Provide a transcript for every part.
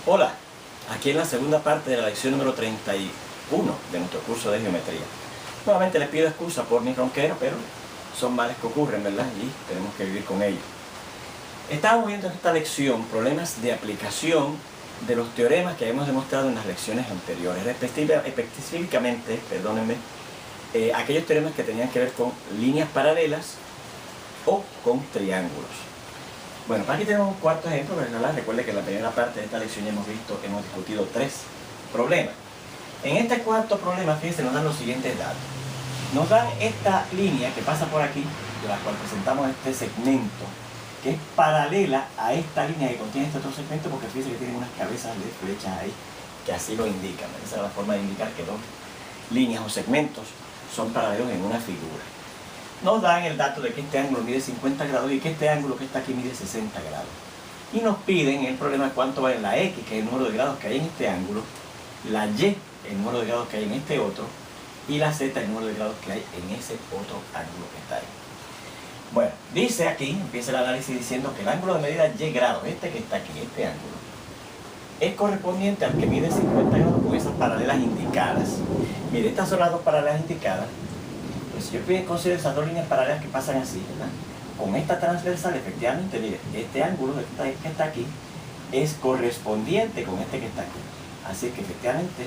Hola, aquí en la segunda parte de la lección número 31 de nuestro curso de geometría. Nuevamente les pido excusa por mi ronquera, pero son males que ocurren, ¿verdad? Y tenemos que vivir con ellos. Estábamos viendo en esta lección problemas de aplicación de los teoremas que hemos demostrado en las lecciones anteriores, específicamente, perdónenme, aquellos teoremas que tenían que ver con líneas paralelas o con triángulos. Bueno, aquí tenemos un cuarto ejemplo, ¿verdad? Recuerde que en la primera parte de esta lección ya hemos discutido 3 problemas. En este cuarto problema, fíjense, nos dan los siguientes datos. Nos dan esta línea que pasa por aquí, de la cual presentamos este segmento, que es paralela a esta línea que contiene este otro segmento, porque fíjense que tiene unas cabezas de flechas ahí, que así lo indican. Esa es la forma de indicar que dos líneas o segmentos son paralelos en una figura. Nos dan el dato de que este ángulo mide 50 grados y que este ángulo que está aquí mide 60 grados. Y nos piden en el problema cuánto vale la X, que es el número de grados que hay en este ángulo, la Y, el número de grados que hay en este otro, y la Z, el número de grados que hay en ese otro ángulo que está ahí. Bueno, dice aquí, empieza el análisis diciendo que el ángulo de medida Y grados, este que está aquí, este ángulo, es correspondiente al que mide 50 grados con esas paralelas indicadas. Mire, estas son las dos paralelas indicadas. Pues si yo considero esas dos líneas paralelas que pasan así, ¿verdad? Con esta transversal, efectivamente, mire, este ángulo que está aquí es correspondiente con este que está aquí. Así que efectivamente,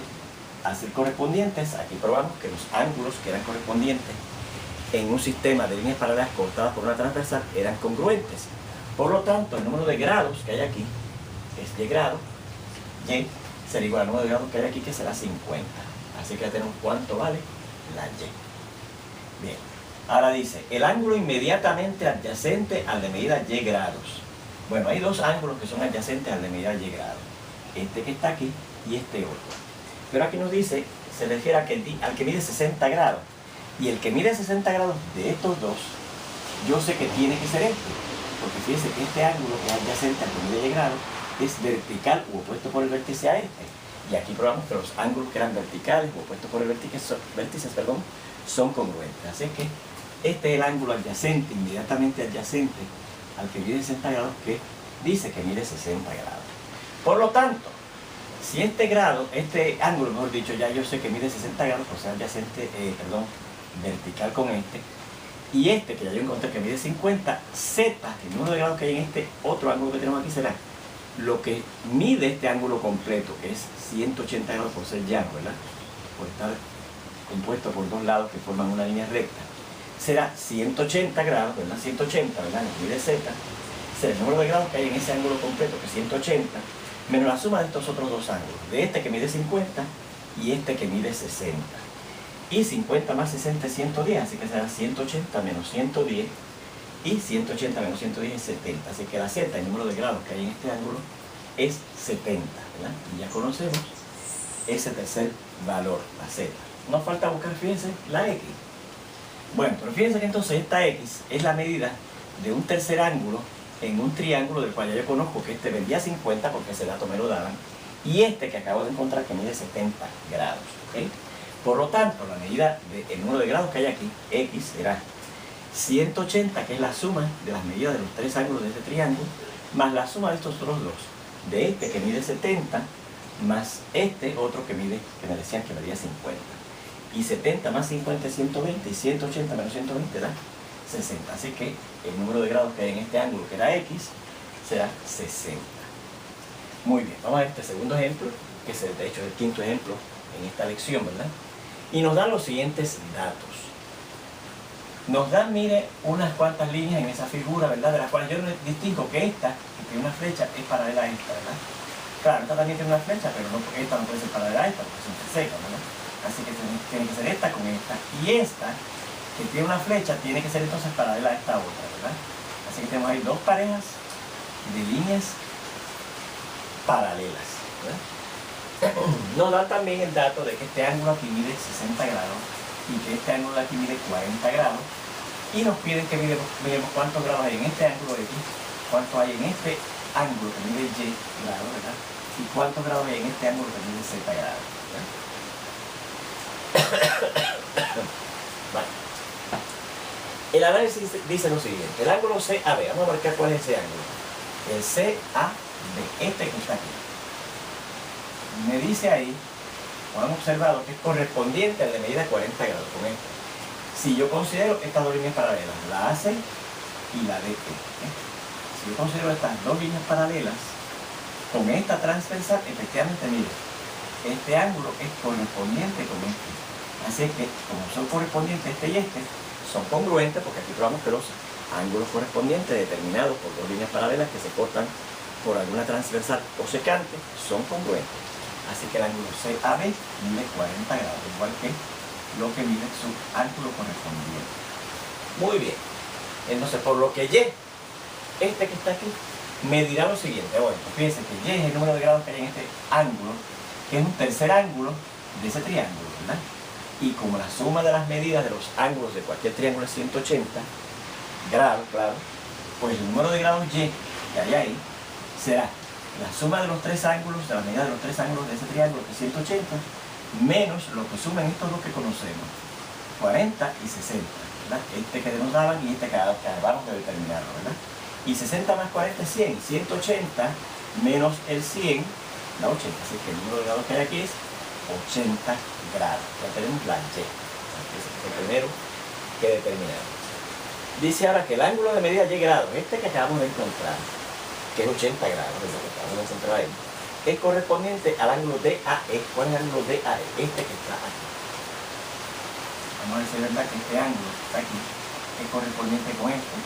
al ser correspondientes, aquí probamos que los ángulos que eran correspondientes en un sistema de líneas paralelas cortadas por una transversal eran congruentes. Por lo tanto, el número de grados que hay aquí es Y grados, Y será igual al número de grados que hay aquí, que será 50. Así que ya tenemos cuánto vale la Y. Bien, ahora dice, el ángulo inmediatamente adyacente al de medida Y grados. Bueno, hay dos ángulos que son adyacentes al de medida Y grados. Este que está aquí y este otro. Pero aquí nos dice, se refiere al que mide 60 grados. Y el que mide 60 grados de estos dos, yo sé que tiene que ser este. Porque fíjense que este ángulo que es adyacente al que mide Y grados es vertical u opuesto por el vértice a este. Y aquí probamos que los ángulos que eran verticales u opuestos por el vértices, son congruentes. Así que este es el ángulo adyacente, inmediatamente adyacente al que mide 60 grados, que dice que mide 60 grados. Por lo tanto, si este ángulo, mejor dicho, ya yo sé que mide 60 grados, pues es adyacente, vertical con este, y este que ya yo encontré que mide 50, Z, el número de grados que hay en este otro ángulo que tenemos aquí, será lo que mide este ángulo completo, que es 180 grados por ser llano, ¿verdad? Por estar compuesto por dos lados que forman una línea recta. Será 180 grados, ¿verdad? 180, ¿verdad? Mide Z, será el número de grados que hay en ese ángulo completo, que es 180, menos la suma de estos otros dos ángulos, de este que mide 50 y este que mide 60. Y 50 más 60 es 110, así que será 180 menos 110, y 180 menos 110 es 70. Así que la Z, el número de grados que hay en este ángulo, es 70, ¿verdad? Y ya conocemos ese tercer valor, la Z. Nos falta buscar, fíjense, la X. Bueno, pero fíjense que entonces esta X es la medida de un tercer ángulo en un triángulo del cual ya yo conozco que este vendía 50 porque ese dato me lo daban, y este que acabo de encontrar que mide 70 grados. ¿Okay? Por lo tanto, la medida del número de grados que hay aquí, X, será 180, que es la suma de las medidas de los tres ángulos de este triángulo, más la suma de estos otros dos, de este que mide 70, más este otro que me decían que medía 50. Y 70 más 50 es 120, y 180 menos 120 da 60. Así que el número de grados que hay en este ángulo, que era X, será 60. Muy bien, vamos a ver este segundo ejemplo, que es de hecho el quinto ejemplo en esta lección, ¿verdad? Y nos dan los siguientes datos. Nos dan, mire, unas cuantas líneas en esa figura, ¿verdad? De las cuales yo distingo que esta, que tiene una flecha, es paralela a esta, ¿verdad? Claro, esta también tiene una flecha, pero no, porque esta no puede ser paralela a esta, porque son secas, ¿verdad? Así que tiene que ser esta con esta. Y esta, que tiene una flecha, tiene que ser entonces paralela a esta otra, ¿verdad? Así que tenemos ahí dos parejas de líneas paralelas, ¿verdad? Nos da también el dato de que este ángulo aquí mide 60 grados y que este ángulo de aquí mide 40 grados, y nos piden que miremos cuántos grados hay en este ángulo X, cuánto hay en este ángulo que mide Y grados, ¿verdad? Y cuántos grados hay en este ángulo que mide Z grados, ¿verdad? Vale. El análisis dice lo siguiente: el ángulo CAB, vamos a marcar cuál es ese ángulo, el CAB, este que está aquí. me dice ahí, como han observado, que es correspondiente al de medida 40 grados con esto. Si yo considero estas dos líneas paralelas, la AC y la DT, si yo considero estas dos líneas paralelas, con esta transversal, efectivamente, mire, este ángulo es correspondiente con este. Así es que, como son correspondientes este y este, son congruentes, porque aquí probamos que los ángulos correspondientes determinados por dos líneas paralelas que se cortan por alguna transversal o secante son congruentes. Así que el ángulo CAB mide 40 grados, igual que lo que mide su ángulo correspondiente. Muy bien. Entonces, por lo que Y, este que está aquí, medirá lo siguiente. Bueno, fíjense que Y es el número de grados que hay en este ángulo, que es un tercer ángulo de ese triángulo, ¿verdad? Y como la suma de las medidas de los ángulos de cualquier triángulo es 180 grados, claro, pues el número de grados Y que hay ahí será la suma de los tres ángulos, de la medida de los tres ángulos de ese triángulo, que es 180, menos lo que suman estos dos que conocemos, 40 y 60, ¿verdad? Este que nos daban y este que acabamos de determinarlo, ¿verdad? Y 60 más 40 es 100, 180 menos el 100 da 80, así que el número de grados que hay aquí es 80 grados. Ya tenemos la Y, ese es el primero que determinamos. Dice ahora que el ángulo de medida Y grados, este que acabamos de encontrar, que es 80 grados, es lo que acabamos de encontrar ahí, es correspondiente al ángulo DAE. ¿Cuál es el ángulo DAE? Este que está aquí. Vamos a decir, ¿verdad?, que este ángulo que está aquí es correspondiente con este.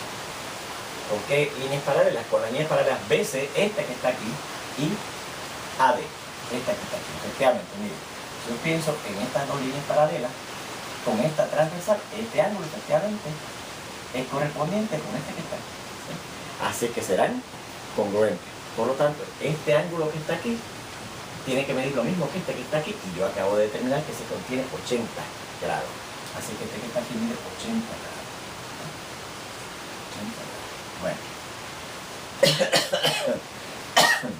¿Con qué líneas paralelas? Con las líneas paralelas BC, esta que está aquí, y AD, esta que está aquí. Efectivamente, mire, yo pienso en estas dos líneas paralelas, con esta transversal, este ángulo efectivamente es correspondiente con este que está aquí, ¿sí? Así que serán congruentes. Por lo tanto, este ángulo que está aquí tiene que medir lo mismo que este que está aquí, y yo acabo de determinar que se contiene 80 grados. Así que este que está aquí mide 80 grados. 80 grados. Bueno.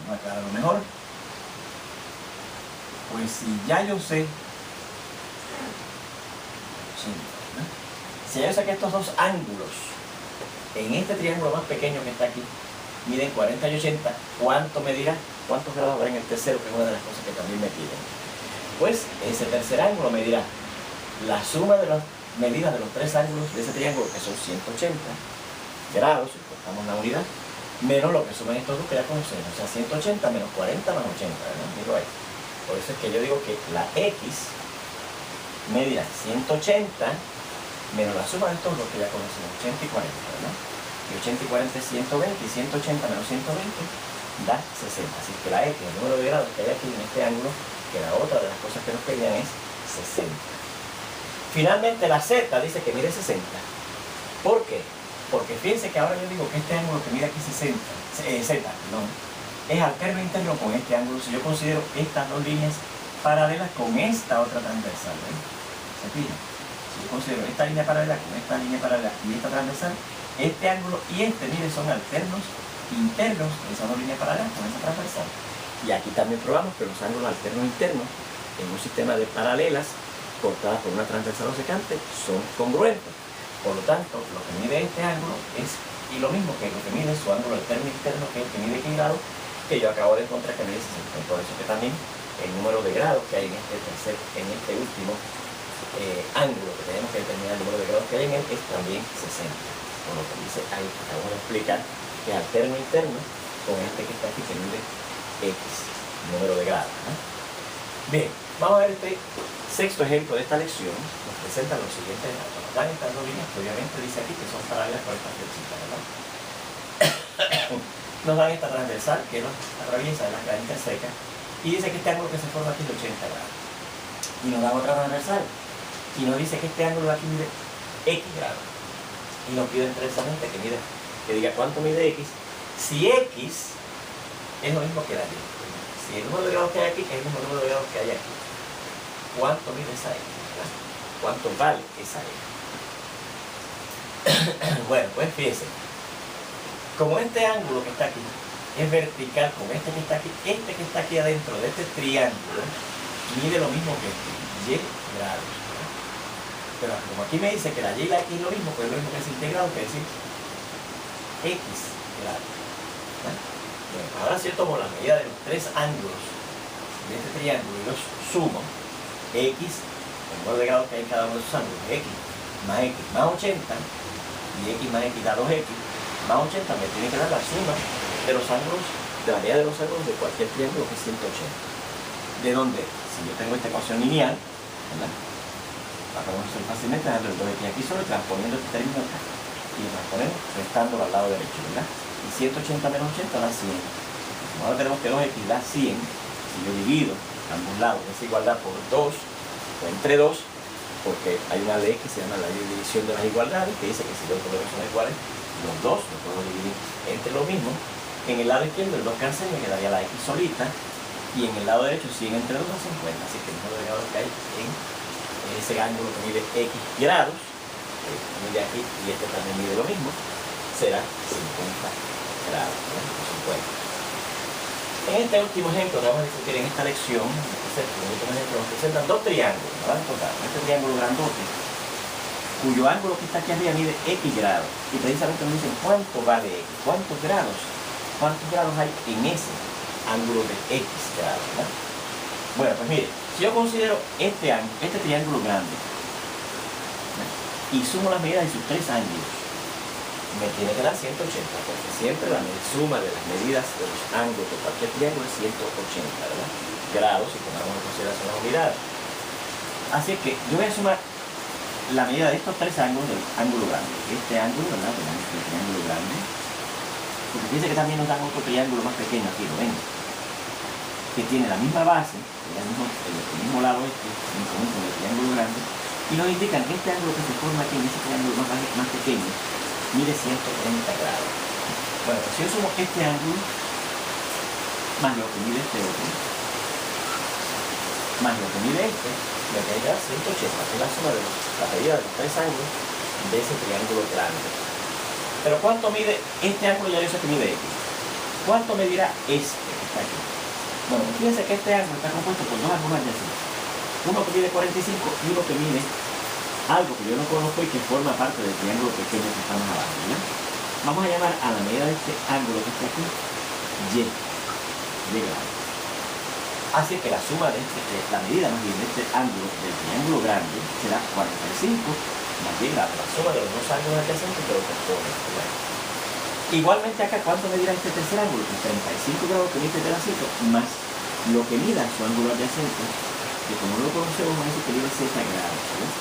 No aclara lo mejor. Pues si ya yo sé 80, ¿no? Si ya yo sé que estos dos ángulos en este triángulo más pequeño que está aquí miden 40 y 80, ¿cuánto medirá? ¿Cuántos grados habrá en el tercero? Que es una de las cosas que también me piden. Pues ese tercer ángulo medirá la suma de las medidas de los tres ángulos de ese triángulo, que son 180 grados, si cortamos la unidad, menos lo que suman estos dos que ya conocemos, o sea, 180 menos 40 más 80, ¿verdad? Digo ahí. Por eso es que yo digo que la X medirá 180 menos la suma de estos dos que ya conocemos, 80 y 40, ¿verdad? Y 80 y 40 es 120, y 180 menos 120 da 60. Así que la X, el número de grados que hay aquí en este ángulo, que la otra de las cosas que nos pedían es 60. Finalmente la Z dice que mide 60. ¿Por qué? Porque fíjense que ahora yo digo que este ángulo que mide aquí 60, Z, perdón, es alterno interno con este ángulo si yo considero estas dos líneas paralelas con esta otra transversal, ¿ven? ¿Se fijan? Si yo considero esta línea paralela con esta línea paralela y esta transversal, este ángulo y este, mire, son alternos internos de esas dos líneas paralelas con esa transversal. Y aquí también probamos que los ángulos alternos internos en un sistema de paralelas cortadas por una transversal o secante son congruentes. Por lo tanto, lo que mide este ángulo es y lo mismo que lo que mide su ángulo alterno interno, que es el que mide X grados, que yo acabo de encontrar que mide 60. Por eso que también el número de grados que hay en este último ángulo que tenemos que determinar, el número de grados que hay en él, es también 60. Por lo que dice ahí, acabo de explicar que es alterno interno con este que está aquí que mide X, número de grados, ¿no? Bien, vamos a ver este sexto ejemplo de esta lección. Nos presenta los siguientes datos. Nos dan estas dos líneas que obviamente dice aquí que son paralelas por esta flechita, ¿verdad? Nos dan esta transversal que nos atraviesa la cara interseca y dice que este ángulo que se forma aquí es de 80 grados. Y nos dan otra transversal y nos dice que este ángulo de aquí mide X grados. Y nos piden precisamente que diga cuánto mide X, si X es lo mismo que la Y. Si el número de grados que hay aquí es el mismo número de grados que hay aquí, ¿cuánto mide esa X? ¿Verdad? ¿Cuánto vale esa X? Bueno, pues fíjense, como este ángulo que está aquí es vertical con este que está aquí adentro de este triángulo mide lo mismo que este, Y grados. Pero como aquí me dice que la Y y la X es lo mismo, pues es lo mismo que es integrado, que es decir X grados. Bien, ahora si yo tomo la medida de los tres ángulos de este triángulo y los sumo, x, el número de grados que hay en cada uno de esos ángulos, x más 80, y x más x da 2x, más 80 me tiene que dar la suma de los ángulos, de la media de los ángulos de cualquier triángulo, que es 180. ¿De dónde? Si yo tengo esta ecuación lineal, ¿verdad? La podemos hacer fácilmente dando el 2x aquí solo y transponiendo este término acá. Y transponemos restándolo al lado derecho, ¿verdad? Y 180 menos 80 da 100. Ahora tenemos que 2x da 100. Si yo divido ambos lados esa igualdad por 2 o entre 2, porque hay una ley que se llama la ley de división de las igualdades, que dice que si los valores son iguales, los dos los puedo dividir entre lo mismo. En el lado izquierdo el 2 cancela, me quedaría la x solita, y en el lado derecho 100 entre 2 da 50, así que el número de grados que hay en ese ángulo que mide x grados, que mide aquí y este también mide lo mismo, será 50 grados, ¿no? 50. En este último ejemplo que vamos a discutir en esta lección, nos presentan dos triángulos, ¿no? Este triángulo grandote, cuyo ángulo que está aquí arriba mide x grados, y precisamente nos dicen cuánto vale x, cuántos grados hay en ese ángulo de x grados, ¿no? Bueno, pues mire, si yo considero este triángulo grande, ¿no? Y sumo las medidas de sus tres ángulos, me tiene que dar 180, porque siempre la suma de las medidas de los ángulos de cualquier triángulo es 180, ¿verdad? Grados, si tomamos en consideración las unidades. Así que yo voy a sumar la medida de estos tres ángulos del ángulo grande. Este ángulo, ¿verdad? Tenemos el triángulo grande. Porque fíjense que también nos dan otro triángulo más pequeño aquí, ¿lo ven? Que tiene la misma base, el mismo lado en común con el triángulo grande, y nos indican que este ángulo que se forma aquí en ese triángulo más pequeño mide 130 grados. Bueno, pues si yo sumo este ángulo más lo que mide este otro, más lo que mide este, me tiene que dar 180, que es la suma de la medida de los tres ángulos de ese triángulo grande. Pero ¿cuánto mide este ángulo? Ya yo sé que mide x. ¿Cuánto medirá este que está aquí? Bueno, fíjense que este ángulo está compuesto por dos ángulos adyacentes. Uno que mide 45 y uno que mide algo que yo no conozco y que forma parte del triángulo pequeño que está más abajo, ¿verdad? Vamos a llamar a la medida de este ángulo que está aquí y grados. Así que la suma de la medida más bien de este ángulo del triángulo grande será 45 más y grados, la suma de los dos ángulos adyacentes que lo componen, ¿verdad? Igualmente acá, ¿cuánto medirá este tercer ángulo? Pues 35 grados que mide este pedacito más lo que mida su ángulo adyacente, que como no lo conocemos, vamos a decir que mide z grados, ¿verdad?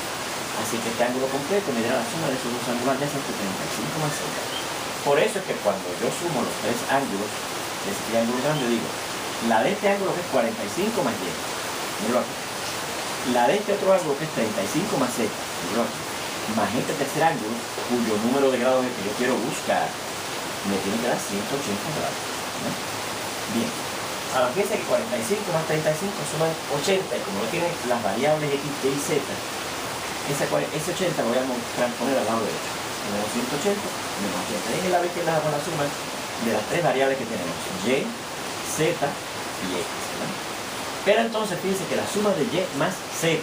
Así que este ángulo completo me dará la suma de esos dos ángulos adyacentes, 35 más z. Por eso es que cuando yo sumo los tres ángulos de ese triángulo grande, digo, la de este ángulo que es 45 más y, míralo aquí. La de este otro ángulo que es 35 más z, míralo aquí. Más este tercer ángulo, cuyo número de grados es que yo quiero buscar, me tiene que dar 180 grados, ¿no? Bien. Ahora fíjense que 45 más 35 suman 80, y como no tiene las variables x, y z, ese 80 lo voy a transponer al lado derecho. Tenemos 180 menos 80. Y en la vez que la suma de las tres variables que tenemos, y, z y x, ¿verdad? Pero entonces fíjense que la suma de y más z,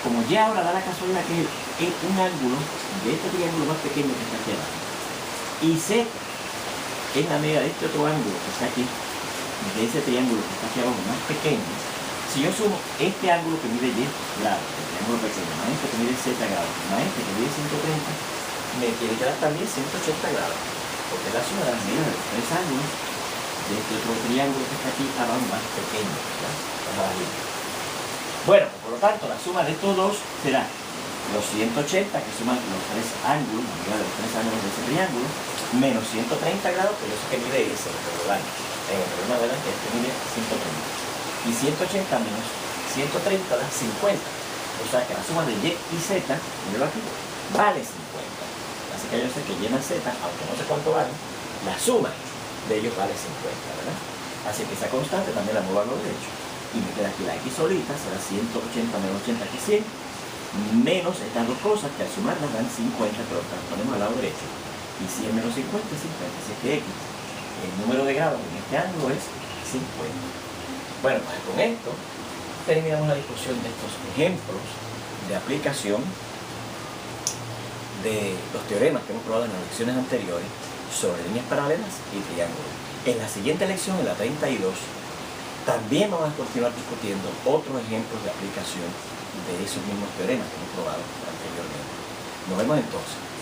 como y ahora da la casualidad que es un ángulo de este triángulo más pequeño que está aquí abajo, y z es la medida de este otro ángulo que está aquí, de ese triángulo que está aquí abajo más pequeño. Si yo sumo este ángulo que mide y grados, el triángulo pequeño, más este que mide z grados, más este que mide 130, me tiene que dar también 180 grados, porque es la suma de las medidas de los tres ángulos de este otro triángulo que está aquí abajo más pequeño, ¿verdad? Bueno, por lo tanto, la suma de estos dos será los 180 que suman los tres ángulos, la medida de los tres ángulos de ese triángulo, menos 130 grados, que yo sé que mide ese, ¿verdad? En el problema de la que este mide 130. Y 180 menos 130 da 50. O sea que la suma de y z, míralo aquí, vale 50. Así que yo sé que y más z, aunque no sé cuánto vale, la suma de ellos vale 50, ¿verdad? Así que esa constante también la muevo a lo derecho. Y me queda aquí la x solita, será 180 menos 80 que 100, menos estas dos cosas que al sumarlas dan 50, pero las ponemos al lado derecho. Y 100 menos 50 es 50. Así que x, el número de grados en este ángulo es 50. Bueno, pues con esto terminamos la discusión de estos ejemplos de aplicación de los teoremas que hemos probado en las lecciones anteriores sobre líneas paralelas y triángulos. En la siguiente lección, en la 32, También vamos a continuar discutiendo otros ejemplos de aplicación de esos mismos teoremas que hemos probado anteriormente. Nos vemos entonces.